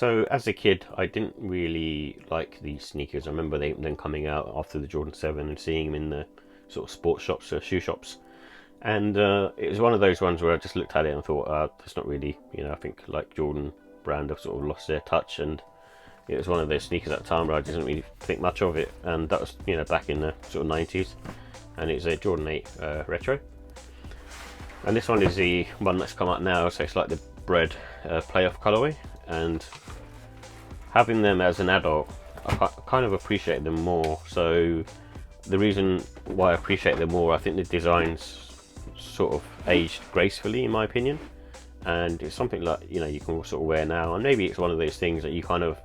So as a kid, I didn't really like these sneakers. I remember them coming out after the Jordan 7 and seeing them in the sort of sports shops, shoe shops. And it was one of those ones where I just looked at it and thought, it's not really, I think like Jordan brand have sort of lost their touch. And it was one of those sneakers at the time where I didn't really think much of it. And that was, back in the sort of 90s. And it's a Jordan 8 retro. And this one is the one that's come out now, so it's like the Bred playoff colorway. And having them as an adult, I kind of appreciate them more. So the reason why I appreciate them more, I think the designs sort of aged gracefully in my opinion, and it's something like you can sort of wear now. And maybe it's one of those things that you kind of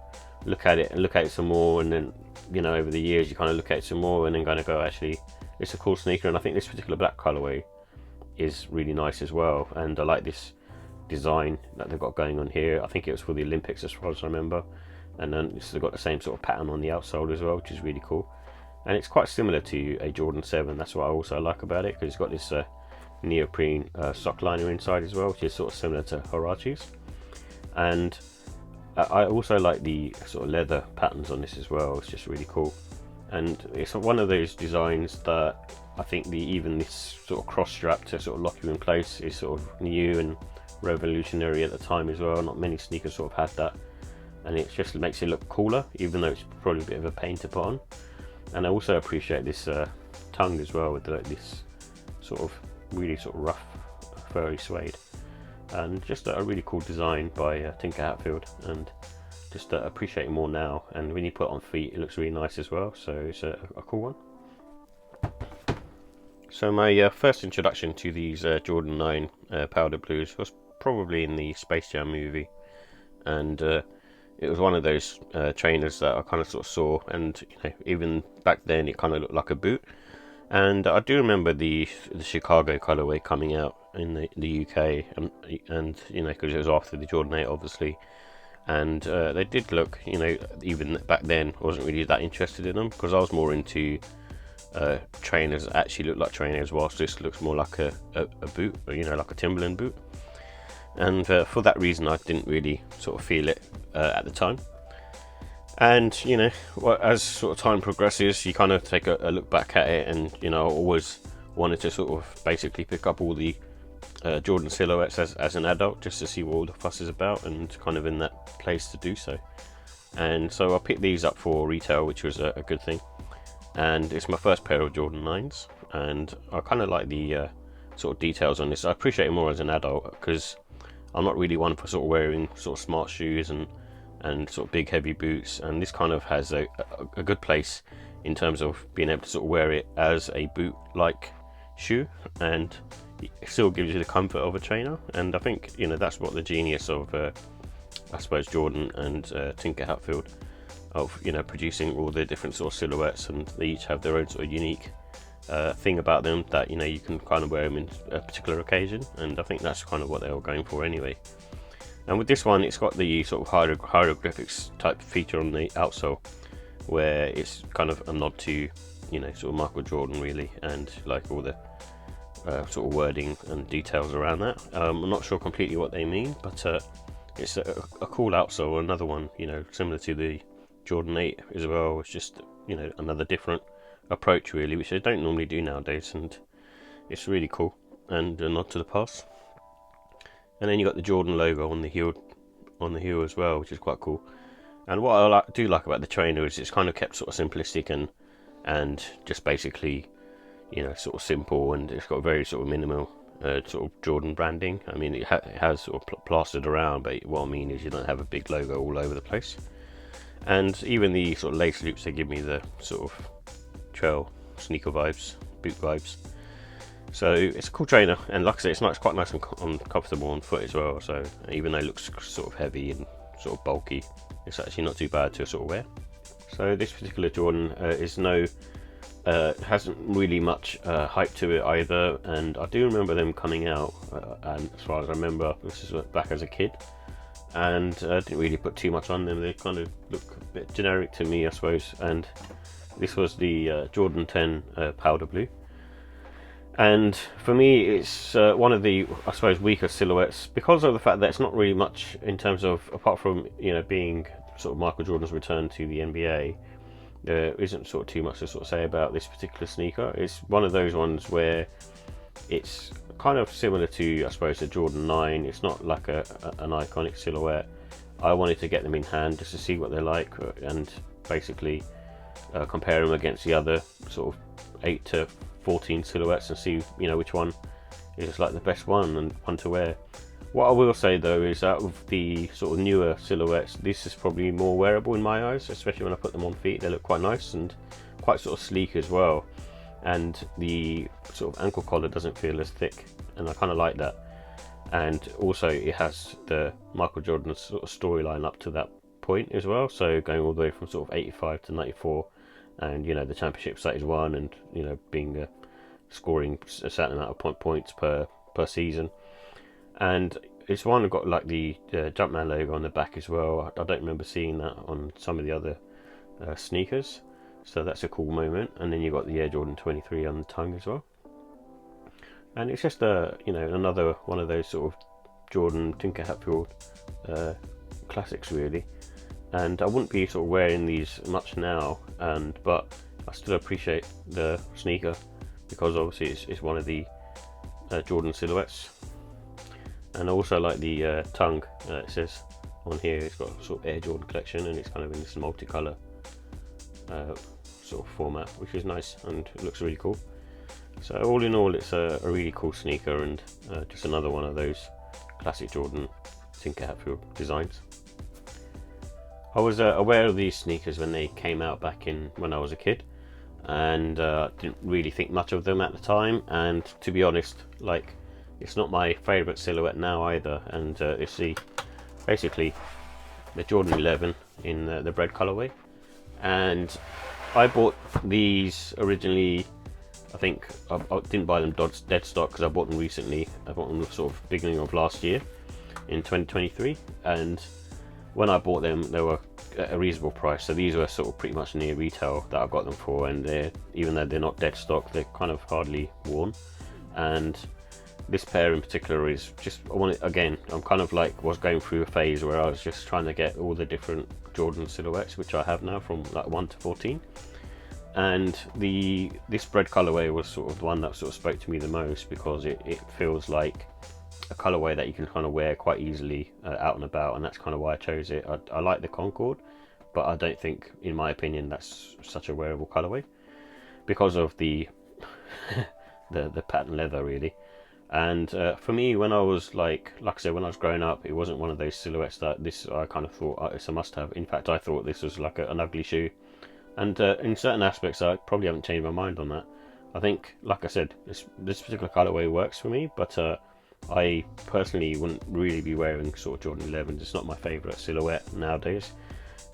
look at it some more, and then over the years you kind of look at it some more and then kind of go, actually it's a cool sneaker. And I think this particular black colorway is really nice as well, and I like this design that they've got going on here. I think it was for the Olympics as far as I remember, and then it's got the same sort of pattern on the outsole as well, which is really cool. And it's quite similar to a Jordan 7. That's what I also like about it, because it's got this neoprene sock liner inside as well, which is sort of similar to Huarache's. And I also like the sort of leather patterns on this as well. It's just really cool, and it's one of those designs that I think even this sort of cross strap to sort of lock you in place is sort of new and revolutionary at the time as well. Not many sneakers sort of had that, and it just makes it look cooler, even though it's probably a bit of a pain to put on. And I also appreciate this tongue as well, with this sort of really sort of rough furry suede, and just a really cool design by Tinker Hatfield, and just appreciate it more now. And when you put it on feet, it looks really nice as well, so it's a cool one. So my first introduction to these Jordan 9 powder blues was probably in the Space Jam movie, and it was one of those trainers that I kind of sort of saw, and even back then it kind of looked like a boot. And I do remember the Chicago colorway coming out in the UK, and because it was after the Jordan 8 obviously, and they did look, even back then I wasn't really that interested in them, because I was more into trainers that actually look like trainers, whilst this looks more like a boot, like a Timberland boot. And for that reason I didn't really sort of feel it at the time. And as sort of time progresses, you kind of take a look back at it, and I always wanted to sort of basically pick up all the Jordan silhouettes as an adult, just to see what all the fuss is about, and kind of in that place to do so. And so I picked these up for retail, which was a good thing. And it's my first pair of Jordan 9s, and I kind of like the sort of details on this. I appreciate it more as an adult, because I'm not really one for sort of wearing sort of smart shoes and sort of big heavy boots, and this kind of has a good place in terms of being able to sort of wear it as a boot like shoe, and it still gives you the comfort of a trainer. And I think that's what the genius of I suppose Jordan and Tinker Hatfield of producing all the different sort of silhouettes, and they each have their own sort of unique thing about them that you can kind of wear them in a particular occasion, and I think that's kind of what they were going for anyway. And with this one, it's got the sort of hieroglyphics type feature on the outsole, where it's kind of a nod to sort of Michael Jordan really, and like all the sort of wording and details around that. I'm not sure completely what they mean, but it's a cool outsole. Another one similar to the Jordan 8 as well. It's just another different approach really, which they don't normally do nowadays, and it's really cool and a nod to the past. And then you got the Jordan logo on the heel as well, which is quite cool. And what I do like about the trainer is it's kind of kept sort of simplistic and just basically sort of simple, and it's got very sort of minimal sort of Jordan branding. I mean, it has sort of plastered around, but what I mean is you don't have a big logo all over the place. And even the sort of lace loops, they give me the sort of trail sneaker vibes, boot vibes. So it's a cool trainer, and like I say, it's quite nice and comfortable on foot as well. So even though it looks sort of heavy and sort of bulky, it's actually not too bad to sort of wear. So this particular Jordan hasn't really much hype to it either, and I do remember them coming out, and as far as I remember, this is back as a kid, and I didn't really put too much on them. They kind of look a bit generic to me, I suppose. And this was the Jordan 10 powder blue. And for me, it's one of the, I suppose, weaker silhouettes because of the fact that it's not really much in terms of, apart from being sort of Michael Jordan's return to the NBA. There isn't sort of too much to sort of say about this particular sneaker. It's one of those ones where it's kind of similar to, I suppose, the Jordan 9. It's not like an iconic silhouette. I wanted to get them in hand just to see what they're like and basically compare them against the other sort of 8 to 14 silhouettes and see which one is like the best one and one to wear. What I will say though is out of the sort of newer silhouettes, this is probably more wearable in my eyes, especially when I put them on feet. They look quite nice and quite sort of sleek as well, and the sort of ankle collar doesn't feel as thick, and I kind of like that. And also it has the Michael Jordan sort of storyline up to that point as well, so going all the way from sort of 85 to 94, and the championships that he's won, and being scoring a certain amount of points per season. And it's one that got like the Jumpman logo on the back as well. I don't remember seeing that on some of the other sneakers, so that's a cool moment. And then you got the Air Jordan 23 on the tongue as well. And it's just another one of those sort of Jordan Tinker Hatfield classics really. And I wouldn't be sort of wearing these much now, but I still appreciate the sneaker because obviously it's one of the Jordan silhouettes. And I also like the tongue. It says on here it's got sort of Air Jordan collection, and it's kind of in this multicolour sort of format, which is nice and it looks really cool. So all in all, it's a really cool sneaker, and just another one of those classic Jordan Tinker Hatfield designs. I was aware of these sneakers when they came out back when I was a kid, and didn't really think much of them at the time. And to be honest, like, it's not my favourite silhouette now either. And it's basically the Jordan 11 in the Bred colorway, and I bought these originally. I think I didn't buy them dead stock because I bought them recently. I bought them sort of beginning of last year in 2023, and when I bought them they were at a reasonable price, so these were sort of pretty much near retail that I got them for, and even though they're not dead stock, they're kind of hardly worn. And this pair in particular is just, I'm kind of like was going through a phase where I was just trying to get all the different Jordan silhouettes, which I have now from like 1 to 14. And this Bred colorway was sort of the one that sort of spoke to me the most, because it feels like a colorway that you can kind of wear quite easily out and about, and that's kind of why I chose it. I like the Concord, but I don't think, in my opinion, that's such a wearable colorway because of the the patent leather really. And for me, when I was like I said, when I was growing up, it wasn't one of those silhouettes that I kind of thought it's a must-have. In fact, I thought this was like an ugly shoe. And in certain aspects, I probably haven't changed my mind on that. I think, like I said, this particular colorway works for me, but I personally wouldn't really be wearing sort of Jordan 11s. It's not my favourite silhouette nowadays,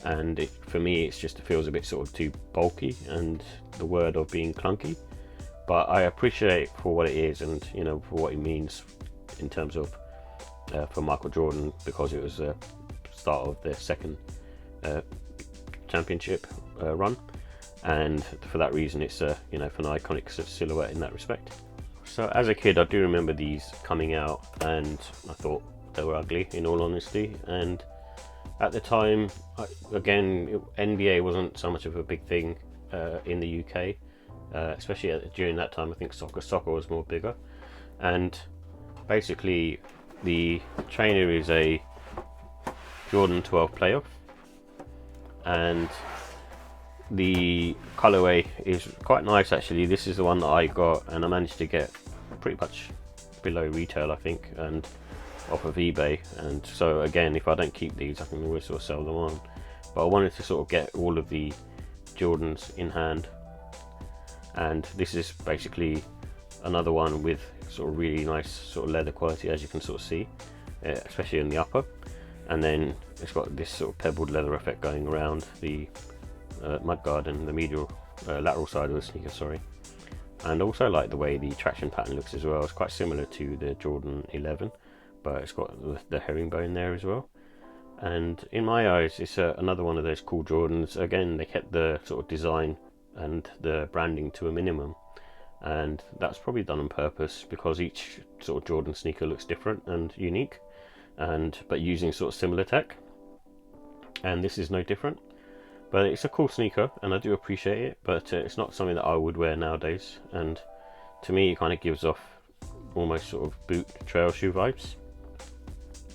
and for me, it feels a bit sort of too bulky, and the word of being clunky. But I appreciate for what it is, and for what it means in terms of for Michael Jordan, because it was the start of the second championship run, and for that reason it's for an iconic silhouette in that respect. So as a kid, I do remember these coming out, and I thought they were ugly, in all honesty. And at the time, NBA wasn't so much of a big thing in the UK, especially during that time. I think soccer was more bigger, and basically the trainer is a Jordan 12 playoff, and the colorway is quite nice actually. This is the one that I got, and I managed to get pretty much below retail, I think, and off of eBay. And so again, if I don't keep these, I can always sort of sell them on. But I wanted to sort of get all of the Jordans in hand, and this is basically another one with sort of really nice sort of leather quality, as you can sort of see, especially in the upper. And then it's got this sort of pebbled leather effect going around the mudguard and the medial lateral side of the sneaker, sorry. And also like the way the traction pattern looks as well. It's quite similar to the Jordan 11, but it's got the herringbone there as well. And in my eyes, it's another one of those cool Jordans. Again, they kept the sort of design and the branding to a minimum, and that's probably done on purpose because each sort of Jordan sneaker looks different and unique, and but using sort of similar tech, and this is no different. But it's a cool sneaker and I do appreciate it, but it's not something that I would wear nowadays, and to me it kind of gives off almost sort of boot trail shoe vibes.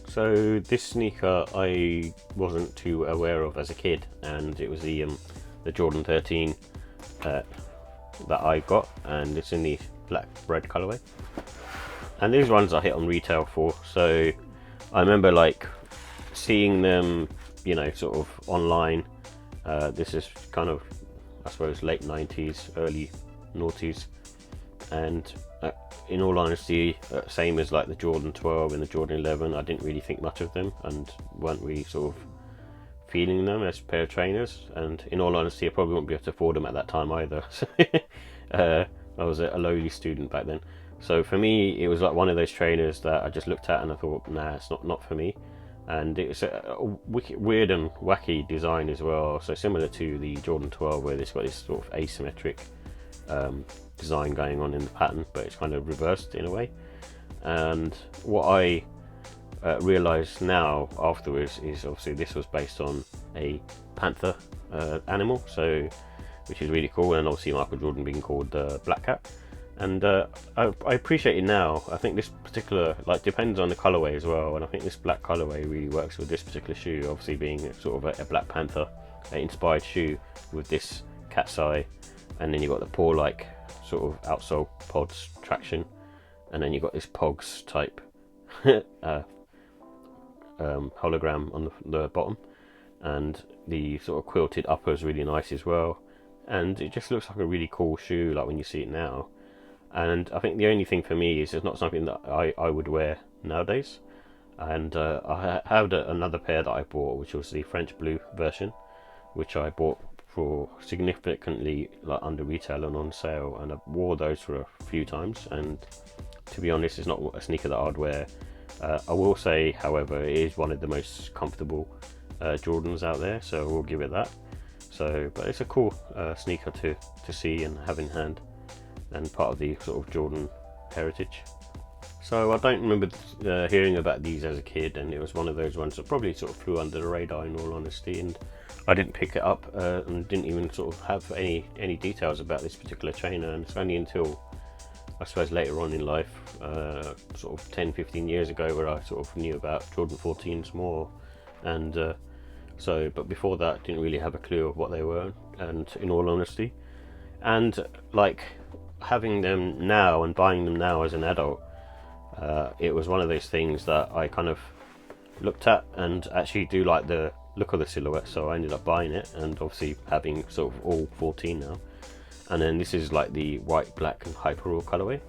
So this sneaker I wasn't too aware of as a kid, and it was the Jordan 13 that I got, and it's in the black Bred colorway. And these ones I hit on retail for, so I remember like seeing them, you know, sort of online. This is kind of, I suppose, late 90s, early noughties, and in all honesty, same as like the Jordan 12 and the Jordan 11, I didn't really think much of them and weren't really sort of feeling them as a pair of trainers, and in all honesty I probably wouldn't be able to afford them at that time either. So I was a lowly student back then, so for me it was like one of those trainers that I just looked at and I thought, nah, it's not for me. And it's a weird and wacky design as well, so similar to the Jordan 12 where it's got this sort of asymmetric design going on in the pattern, but it's kind of reversed in a way. And what I realised now afterwards is obviously this was based on a panther animal, so which is really cool, and obviously Michael Jordan being called the Black Cat. And I appreciate it now. I think this particular, like, depends on the colorway as well, and I think this black colorway really works with this particular shoe, obviously being sort of a Black Panther inspired shoe with this cat's eye, and then you've got the paw like sort of outsole pods traction, and then you've got this Pogs type hologram on the bottom, and the sort of quilted upper is really nice as well, and it just looks like a really cool shoe like when you see it now. And I think the only thing for me is it's not something that I would wear nowadays. And I had another pair that I bought, which was the French blue version, which I bought for significantly like under retail and on sale, and I wore those for a few times, and to be honest it's not a sneaker that I'd wear. I will say however it is one of the most comfortable Jordans out there, so we'll give it that. So but it's a cool sneaker to see and have in hand, and part of the sort of Jordan heritage. So I don't remember hearing about these as a kid, and it was one of those ones that probably sort of flew under the radar in all honesty, and I didn't pick it up and didn't even sort of have any details about this particular trainer. And it's only until I suppose later on in life, sort of 10-15 years ago, where I sort of knew about Jordan 14s more, and but before that I didn't really have a clue of what they were, and in all honesty, and like having them now and buying them now as an adult, it was one of those things that I kind of looked at and actually do like the look of the silhouette, so I ended up buying it, and obviously having sort of all 14 now. And then this is like the white, black and hyper raw colorway,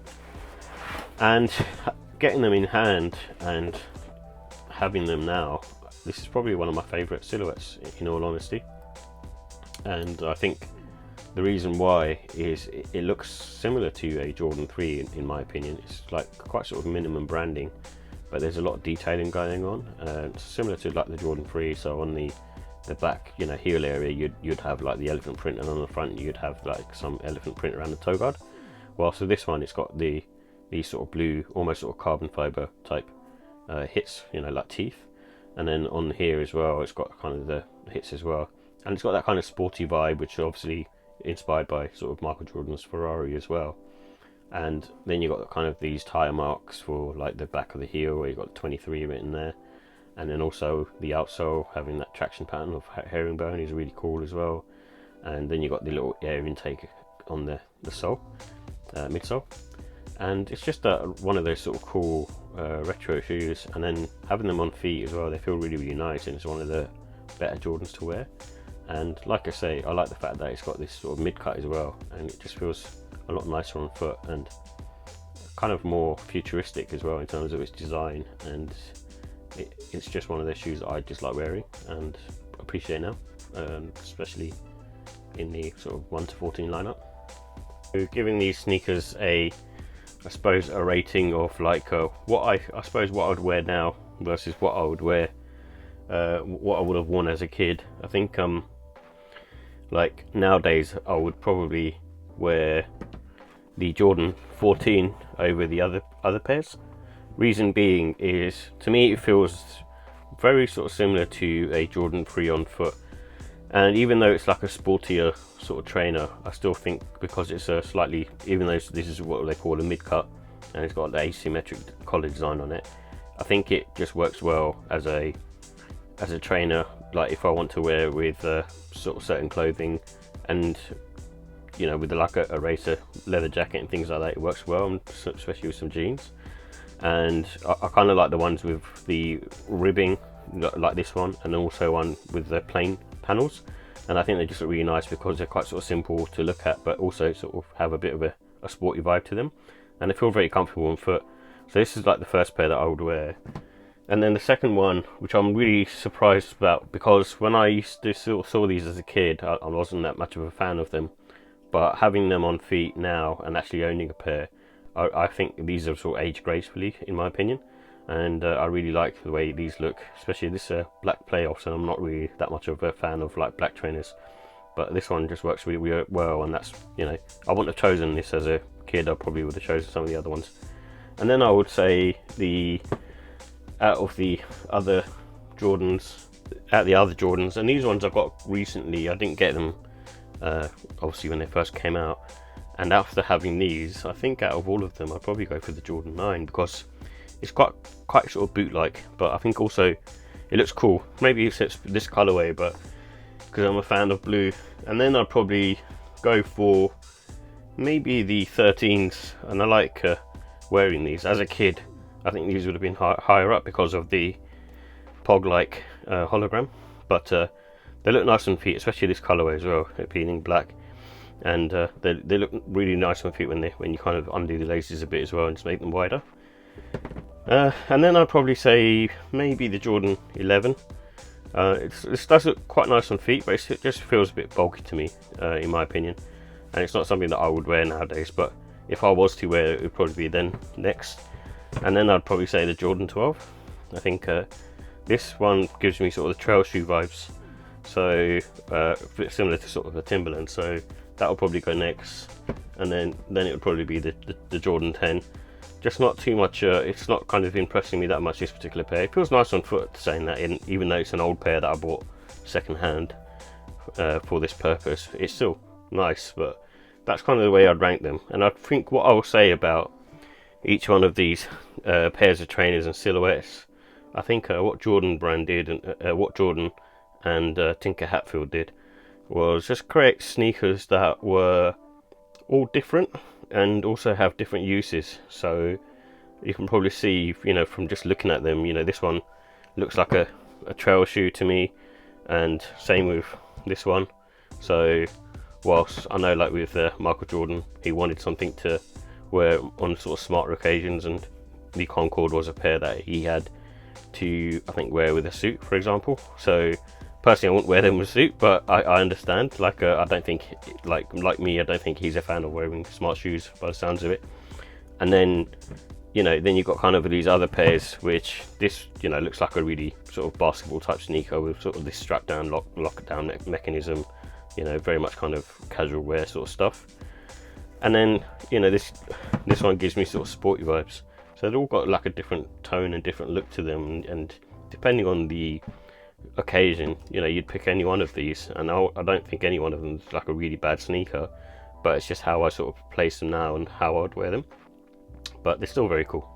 and getting them in hand and having them now, this is probably one of my favorite silhouettes in all honesty. And I think the reason why is it looks similar to a Jordan 3 in my opinion. It's like quite sort of minimum branding, but there's a lot of detailing going on, similar to like the Jordan 3. So on the back, you know, heel area, you'd have like the elephant print, and on the front you'd have like some elephant print around the toe guard. Well, so this one, it's got these sort of blue, almost sort of carbon fiber type hits, you know, like teeth, and then on here as well, it's got kind of the hits as well, and it's got that kind of sporty vibe, which obviously inspired by sort of Michael Jordan's Ferrari as well. And then you've got kind of these tire marks for like the back of the heel, where you've got 23 written there, and then also the outsole having that traction pattern of herringbone is really cool as well. And then you've got the little air intake on the sole, midsole, and it's just one of those sort of cool retro shoes. And then having them on feet as well, they feel really nice, and it's one of the better Jordans to wear. And like I say, I like the fact that it's got this sort of mid cut as well, and it just feels a lot nicer on foot and kind of more futuristic as well in terms of its design. And it's just one of those shoes that I just like wearing and appreciate now, especially in the sort of 1 to 14 lineup. So giving these sneakers I suppose a rating of like what I suppose what I would wear now versus what I would wear, what I would have worn as a kid. I think like nowadays I would probably wear the Jordan 14 over the other pairs. Reason being is, to me, it feels very sort of similar to a Jordan 3 on foot. And even though it's like a sportier sort of trainer, I still think because it's a slightly, even though this is what they call a mid-cut, and it's got the asymmetric collar design on it, I think it just works well as a trainer. Like if I want to wear with sort of certain clothing, and you know, with like a racer leather jacket and things like that, it works well, especially with some jeans. And I kind of like the ones with the ribbing, like this one, and also one with the plain panels. And I think they just look really nice because they're quite sort of simple to look at, but also sort of have a bit of a sporty vibe to them, and they feel very comfortable on foot. So this is like the first pair that I would wear. And then the second one, which I'm really surprised about, because when I used to saw these as a kid, I wasn't that much of a fan of them, but having them on feet now and actually owning a pair, I think these are sort of aged gracefully, in my opinion. And I really like the way these look, especially this black playoffs, and I'm not really that much of a fan of like black trainers, but this one just works really well. And that's, you know, I wouldn't have chosen this as a kid. I probably would have chosen some of the other ones. And then I would say out of the other Jordans, and these ones I've got recently, I didn't get them obviously when they first came out, and after having these, I think out of all of them I'd probably go for the Jordan 9, because it's quite sort of boot-like, but I think also it looks cool. Maybe it's this colorway, but because I'm a fan of blue. And then I'd probably go for maybe the 13s, and I like wearing these. As a kid, I think these would have been higher up because of the pog-like hologram, but they look nice on feet, especially this colorway as well, it being black. And they look really nice on feet when you kind of undo the laces a bit as well and just make them wider. And then I'd probably say maybe the Jordan 11. This does look quite nice on feet, but it just feels a bit bulky to me, in my opinion. And it's not something that I would wear nowadays, but if I was to wear it, it would probably be then next. And then I'd probably say the Jordan 12. I think this one gives me sort of the trail shoe vibes, so a bit similar to sort of a Timberland, so that will probably go next. And then it would probably be the Jordan 10. Just not too much, it's not kind of impressing me that much, this particular pair. It feels nice on foot, saying that, even though it's an old pair that I bought second hand for this purpose. It's still nice, but that's kind of the way I'd rank them. And I think what I'll say about each one of these pairs of trainers and silhouettes, I think what Jordan Brand did, and what Jordan and Tinker Hatfield did, was just create sneakers that were all different and also have different uses. So you can probably see, you know, from just looking at them, you know, this one looks like a trail shoe to me, and same with this one. So whilst I know, like with Michael Jordan, he wanted something to wear on sort of smarter occasions, and the Concord was a pair that he had to, I think, wear with a suit, for example. So personally, I wouldn't wear them with a suit, but I understand. Like, I don't think, like me, I don't think he's a fan of wearing smart shoes by the sounds of it. And then, you know, then you've got kind of these other pairs, which this, you know, looks like a really sort of basketball type sneaker with sort of this strap down, lock down mechanism, you know, very much kind of casual wear sort of stuff. And then, you know, this one gives me sort of sporty vibes. So they've all got like a different tone and different look to them, and depending on the occasion, you know, you'd pick any one of these, and I don't think any one of them is like a really bad sneaker, but it's just how I sort of place them now and how I'd wear them. But they're still very cool.